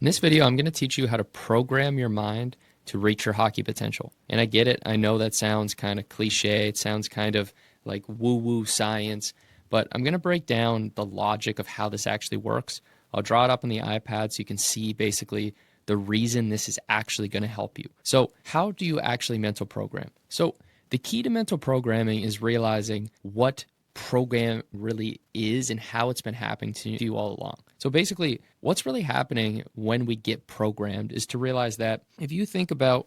In this video, I'm going to teach you how to program your mind to reach your hockey potential. And I get it. I know that sounds kind of cliche. It sounds kind of like woo-woo science. But I'm going to break down the logic of how this actually works. I'll draw it up on the iPad so you can see basically the reason this is actually going to help you. So how do you actually mental program? So the key to mental programming is realizing what program really is and how it's been happening to you all along. So basically, what's really happening when we get programmed is to realize that if you think about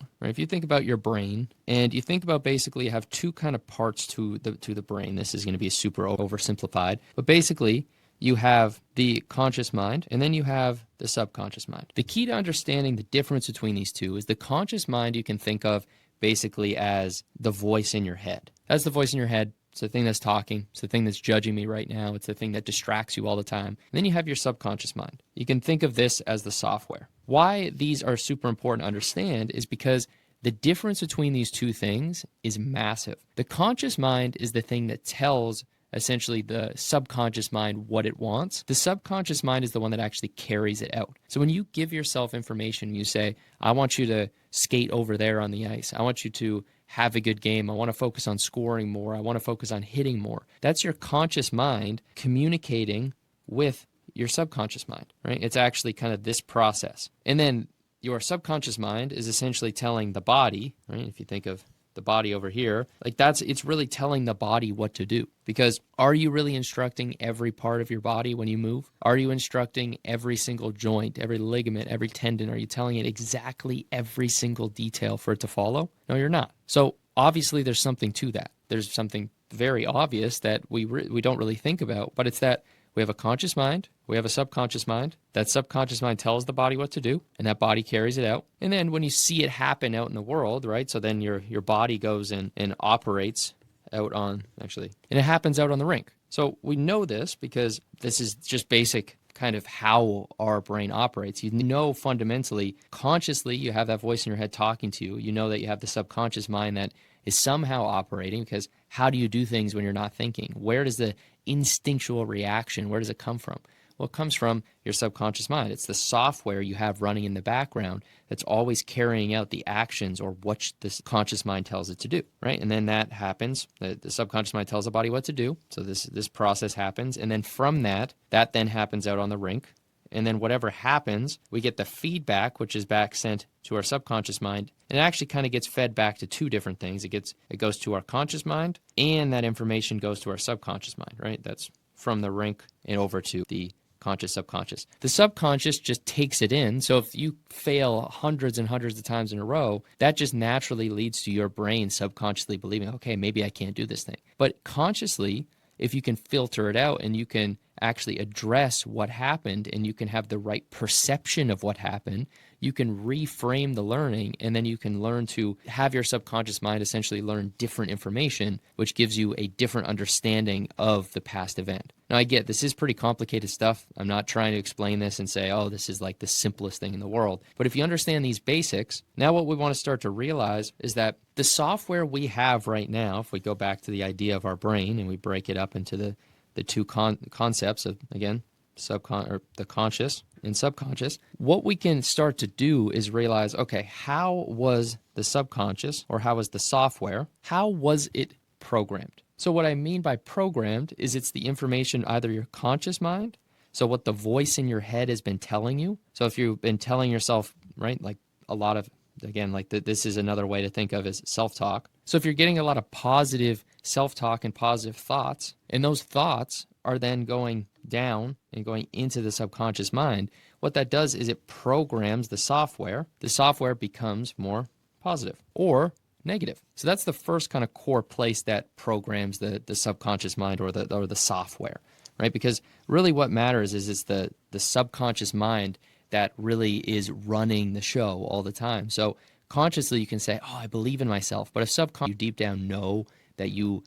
your brain and you think about basically you have two kind of parts to the brain. This is going to be super oversimplified, but basically you have the conscious mind and then you have the subconscious mind. The key to understanding the difference between these two is the conscious mind you can think of basically as the voice in your head. That's the voice in your head. It's the thing that's talking. It's the thing that's judging me right now. It's the thing that distracts you all the time. And then you have your subconscious mind. You can think of this as the software. Why these are super important to understand is because the difference between these two things is massive. The conscious mind is the thing that tells essentially the subconscious mind what it wants. The subconscious mind is the one that actually carries it out. So when you give yourself information, you say, I want you to skate over there on the ice. I want you to have a good game. I want to focus on scoring more. I want to focus on hitting more. That's your conscious mind communicating with your subconscious mind, right? It's actually kind of this process. And then your subconscious mind is essentially telling the body, right? If you think of the body over here, it's really telling the body what to do. Because are you really instructing every part of your body when you move? Are you instructing every single joint, every ligament, every tendon? Are you telling it exactly every single detail for it to follow? No, you're not. So obviously there's something to that. There's something very obvious that we don't really think about, but it's that we have a conscious mind, we have a subconscious mind. That subconscious mind tells the body what to do, and that body carries it out. And then when you see it happen out in the world, right, so then your body goes and operates out on, and it happens out on the rink. So we know this because this is just basic kind of how our brain operates. You know fundamentally, consciously, you have that voice in your head talking to you. You know that you have the subconscious mind that is somehow operating, because how do you do things when you're not thinking? Where does the instinctual reaction, where does it come from? Well, it comes from your subconscious mind. It's the software you have running in the background that's always carrying out the actions or what the conscious mind tells it to do, right? And then that happens. The subconscious mind tells the body what to do. So this process happens. And then from that then happens out on the rink. And then whatever happens, we get the feedback, which is back sent to our subconscious mind. And it actually kind of gets fed back to two different things. It goes to our conscious mind, and that information goes to our subconscious mind, right? That's from the rink and over to the conscious, subconscious. The subconscious just takes it in. So if you fail hundreds and hundreds of times in a row, that just naturally leads to your brain subconsciously believing, okay, maybe I can't do this thing. But consciously, if you can filter it out and you can actually address what happened and you can have the right perception of what happened, you can reframe the learning, and then you can learn to have your subconscious mind essentially learn different information, which gives you a different understanding of the past event. Now, I get this is pretty complicated stuff. I'm not trying to explain this and say, oh, this is like the simplest thing in the world. But if you understand these basics, now what we want to start to realize is that the software we have right now, if we go back to the idea of our brain and we break it up into the two concepts of, again, the conscious and subconscious, what we can start to do is realize, okay, how was the subconscious, or how was the software, how was it programmed? So what I mean by programmed is it's the information, either your conscious mind, so what the voice in your head has been telling you. So if you've been telling yourself, right, like a lot of, again, like this is another way to think of as self-talk. So if you're getting a lot of positive self-talk and positive thoughts, and those thoughts are then going down and going into the subconscious mind, what that does is it programs the software. The software becomes more positive or negative. So that's the first kind of core place that programs the subconscious mind or the software, right? Because really what matters is it's the subconscious mind that really is running the show all the time. So consciously you can say, oh, I believe in myself. But if subconsciously you deep down know that you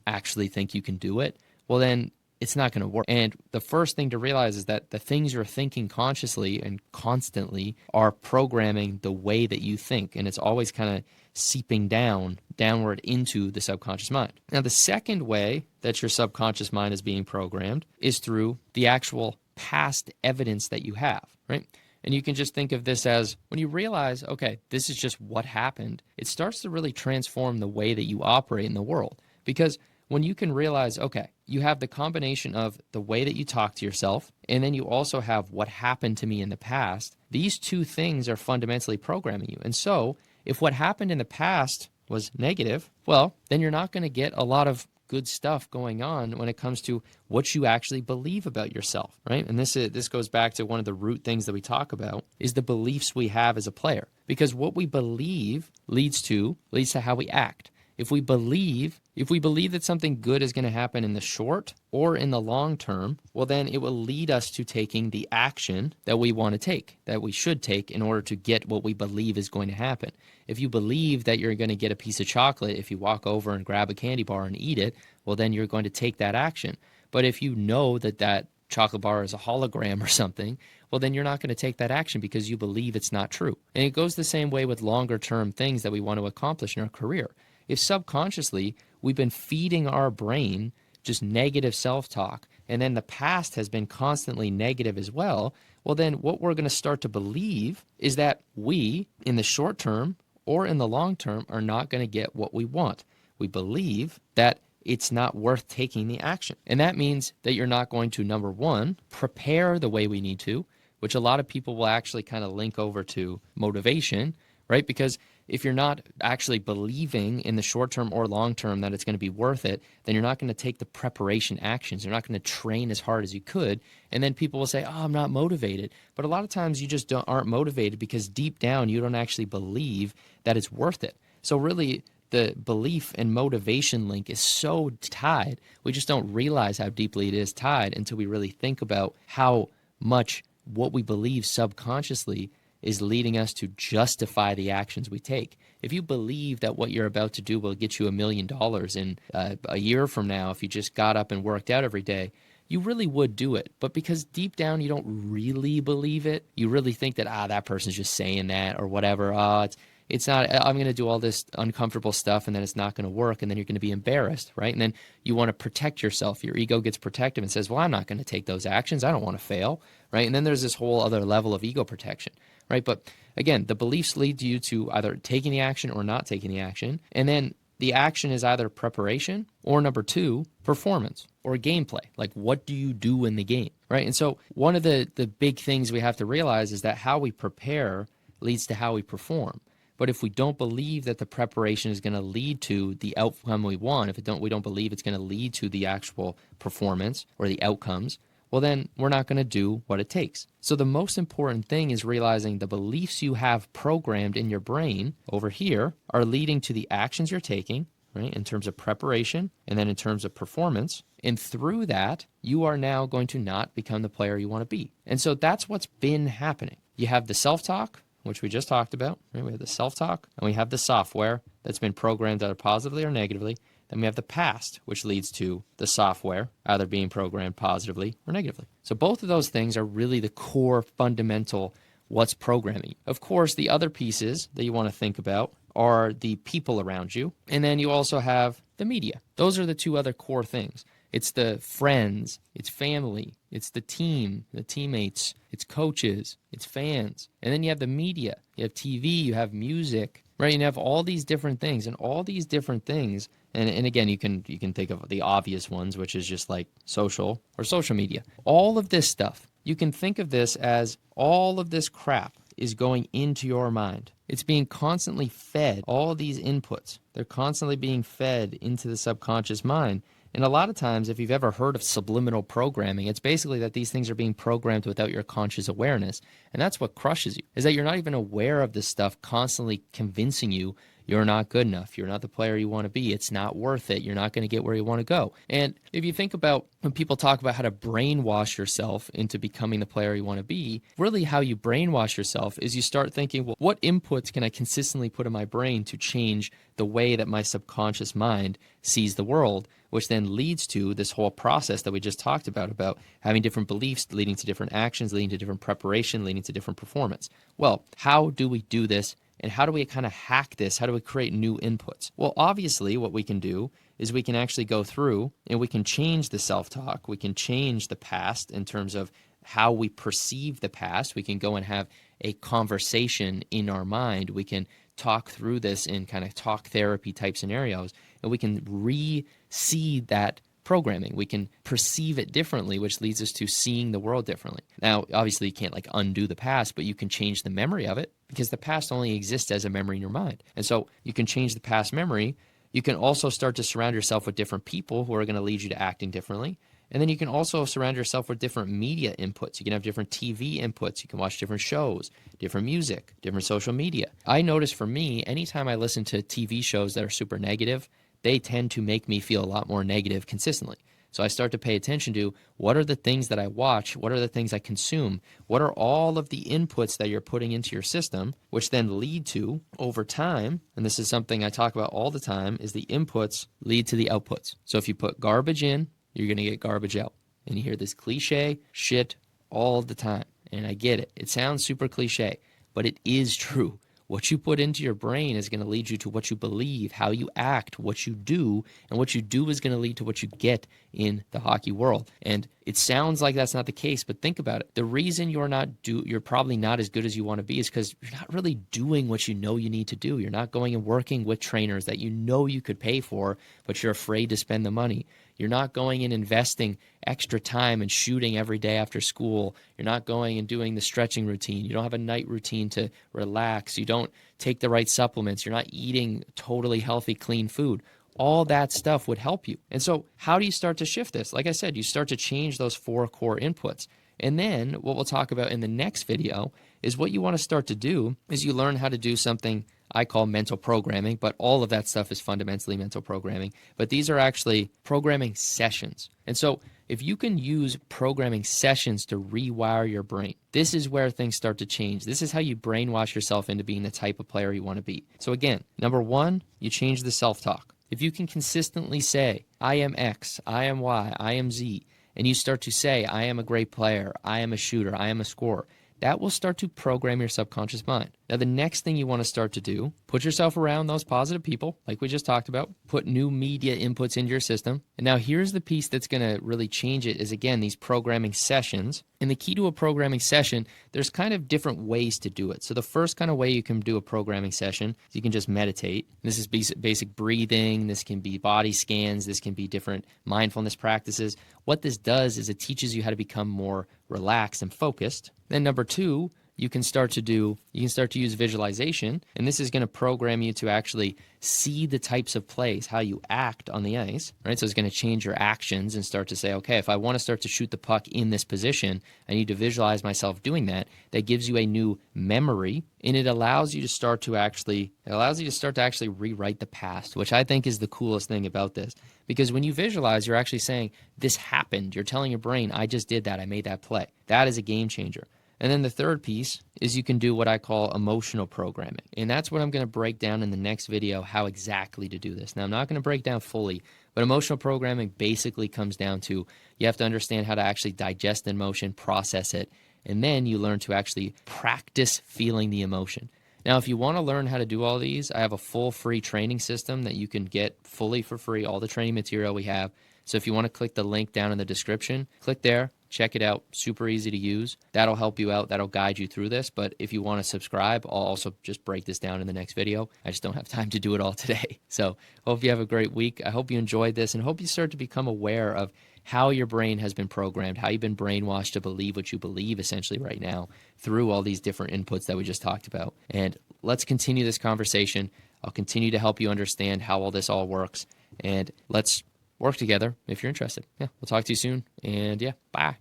actually think you can do it, well then it's not going to work. And the first thing to realize is that the things you're thinking consciously and constantly are programming the way that you think. And it's always kind of seeping downward into the subconscious mind. Now, the second way that your subconscious mind is being programmed is through the actual past evidence that you have, right? And you can just think of this as when you realize, okay, this is just what happened, it starts to really transform the way that you operate in the world. Because when you can realize, okay, you have the combination of the way that you talk to yourself, and then you also have what happened to me in the past, these two things are fundamentally programming you. And so if what happened in the past was negative, well, then you're not going to get a lot of good stuff going on when it comes to what you actually believe about yourself, right? And this goes back to one of the root things that we talk about is the beliefs we have as a player. Because what we believe leads to how we act. If we believe that something good is going to happen in the short or in the long term, well, then it will lead us to taking the action that we want to take, that we should take in order to get what we believe is going to happen. If you believe that you're going to get a piece of chocolate if you walk over and grab a candy bar and eat it, well, then you're going to take that action. But if you know that that chocolate bar is a hologram or something, well, then you're not going to take that action because you believe it's not true. And it goes the same way with longer term things that we want to accomplish in our career. If subconsciously we've been feeding our brain just negative self-talk, and then the past has been constantly negative as well, well, then what we're going to start to believe is that we, in the short term or in the long term, are not going to get what we want. We believe that it's not worth taking the action. And that means that you're not going to, number one, prepare the way we need to, which a lot of people will actually kind of link over to motivation, right? Because if you're not actually believing in the short term or long term that it's going to be worth it, then you're not going to take the preparation actions. You're not going to train as hard as you could. And then people will say, oh, I'm not motivated. But a lot of times you just aren't motivated because deep down you don't actually believe that it's worth it. So really, the belief and motivation link is so tied. We just don't realize how deeply it is tied until we really think about how much what we believe subconsciously is leading us to justify the actions we take. If you believe that what you're about to do will get you $1 million in a year from now, if you just got up and worked out every day, you really would do it. But because deep down you don't really believe it, you really think that, that person's just saying that or whatever. It's not, I'm going to do all this uncomfortable stuff and then it's not going to work and then you're going to be embarrassed, right? And then you want to protect yourself. Your ego gets protective and says, well, I'm not going to take those actions. I don't want to fail, right? And then there's this whole other level of ego protection, right? But again, the beliefs lead you to either taking the action or not taking the action. And then the action is either preparation or number two, performance or gameplay. Like what do you do in the game, right? And so one of the big things we have to realize is that how we prepare leads to how we perform. But if we don't believe that the preparation is going to lead to the outcome we want, we don't believe it's going to lead to the actual performance or the outcomes, well, then we're not going to do what it takes. So the most important thing is realizing the beliefs you have programmed in your brain over here are leading to the actions you're taking, right, in terms of preparation and then in terms of performance. And through that, you are now going to not become the player you want to be. And so that's what's been happening. You have the self-talk, which we just talked about, right? We have the self-talk, and we have the software that's been programmed either positively or negatively. Then we have the past, which leads to the software either being programmed positively or negatively. So both of those things are really the core fundamental what's programming. Of course, the other pieces that you want to think about are the people around you, and then you also have the media. Those are the two other core things. It's the friends, it's family, it's the team, the teammates, it's coaches, it's fans. And then you have the media, you have TV, you have music, right? You have all these different things, and all these different things, and again, you can think of the obvious ones, which is just like social or social media. All of this stuff, you can think of this as all of this crap is going into your mind. It's being constantly fed, all these inputs. They're constantly being fed into the subconscious mind. And a lot of times, if you've ever heard of subliminal programming, it's basically that these things are being programmed without your conscious awareness. And that's what crushes you, is that you're not even aware of this stuff constantly convincing you you're not good enough. You're not the player you want to be. It's not worth it. You're not going to get where you want to go. And if you think about when people talk about how to brainwash yourself into becoming the player you want to be, really how you brainwash yourself is you start thinking, well, what inputs can I consistently put in my brain to change the way that my subconscious mind sees the world, which then leads to this whole process that we just talked about having different beliefs leading to different actions, leading to different preparation, leading to different performance. Well, how do we do this? And how do we kind of hack this? How do we create new inputs? Well, obviously, what we can do is we can actually go through and we can change the self-talk. We can change the past in terms of how we perceive the past. We can go and have a conversation in our mind. We can talk through this in kind of talk therapy type scenarios, and we can re-see that programming. We can perceive it differently, which leads us to seeing the world differently. Now, obviously, you can't like undo the past, but you can change the memory of it, because the past only exists as a memory in your mind. And so you can change the past memory. You can also start to surround yourself with different people who are going to lead you to acting differently. And then you can also surround yourself with different media inputs. You can have different TV inputs. You can watch different shows, different music, different social media. I notice for me, anytime I listen to TV shows that are super negative, they tend to make me feel a lot more negative consistently. So I start to pay attention to what are the things that I watch, what are the things I consume, what are all of the inputs that you're putting into your system, which then lead to, over time, and this is something I talk about all the time, is the inputs lead to the outputs. So if you put garbage in, you're going to get garbage out. And you hear this cliche shit all the time. And I get it. It sounds super cliche, but it is true. What you put into your brain is going to lead you to what you believe, how you act, what you do, and what you do is going to lead to what you get in the hockey world. And it sounds like that's not the case, but think about it. The reason you're probably not as good as you want to be is because you're not really doing what you know you need to do. You're not going and working with trainers that you know you could pay for, but you're afraid to spend the money. You're not going and investing extra time and shooting every day after school. You're not going and doing the stretching routine. You don't have a night routine to relax. You don't take the right supplements. You're not eating totally healthy, clean food. All that stuff would help you. And so how do you start to shift this? Like I said, you start to change those 4 core inputs. And then what we'll talk about in the next video is what you want to start to do is you learn how to do something I call mental programming, but all of that stuff is fundamentally mental programming. But these are actually programming sessions. And so if you can use programming sessions to rewire your brain, this is where things start to change. This is how you brainwash yourself into being the type of player you want to be. So again, number 1, you change the self-talk. If you can consistently say, I am X, I am Y, I am Z, and you start to say, I am a great player, I am a shooter, I am a scorer, that will start to program your subconscious mind. Now, the next thing you want to start to do, put yourself around those positive people, like we just talked about, put new media inputs into your system. And now here's the piece that's going to really change it is, again, these programming sessions. And the key to a programming session, there's kind of different ways to do it. So the first kind of way you can do a programming session is you can just meditate. This is basic breathing. This can be body scans. This can be different mindfulness practices. What this does is it teaches you how to become more relaxed and focused. Then number 2, you can start to use visualization, and this is going to program you to actually see the types of plays, how you act on the ice, right? So it's going to change your actions and start to say, okay, if I want to start to shoot the puck in this position, I need to visualize myself doing that. That gives you a new memory, and it allows you to start to actually rewrite the past, which I think is the coolest thing about this. Because when you visualize, you're actually saying, this happened. You're telling your brain, I just did that. I made that play. That is a game changer. And then the third piece is you can do what I call emotional programming. And that's what I'm going to break down in the next video, how exactly to do this. Now, I'm not going to break down fully, but emotional programming basically comes down to you have to understand how to actually digest an emotion, process it, and then you learn to actually practice feeling the emotion. Now, if you want to learn how to do all these, I have a full free training system that you can get fully for free, all the training material we have. So if you want to click the link down in the description, click there. Check it out. Super easy to use. That'll help you out. That'll guide you through this. But if you want to subscribe, I'll also just break this down in the next video. I just don't have time to do it all today. So hope you have a great week. I hope you enjoyed this and hope you start to become aware of how your brain has been programmed, how you've been brainwashed to believe what you believe essentially right now through all these different inputs that we just talked about. And let's continue this conversation. I'll continue to help you understand how all this all works. And let's work together if you're interested. Yeah, we'll talk to you soon. And yeah, bye.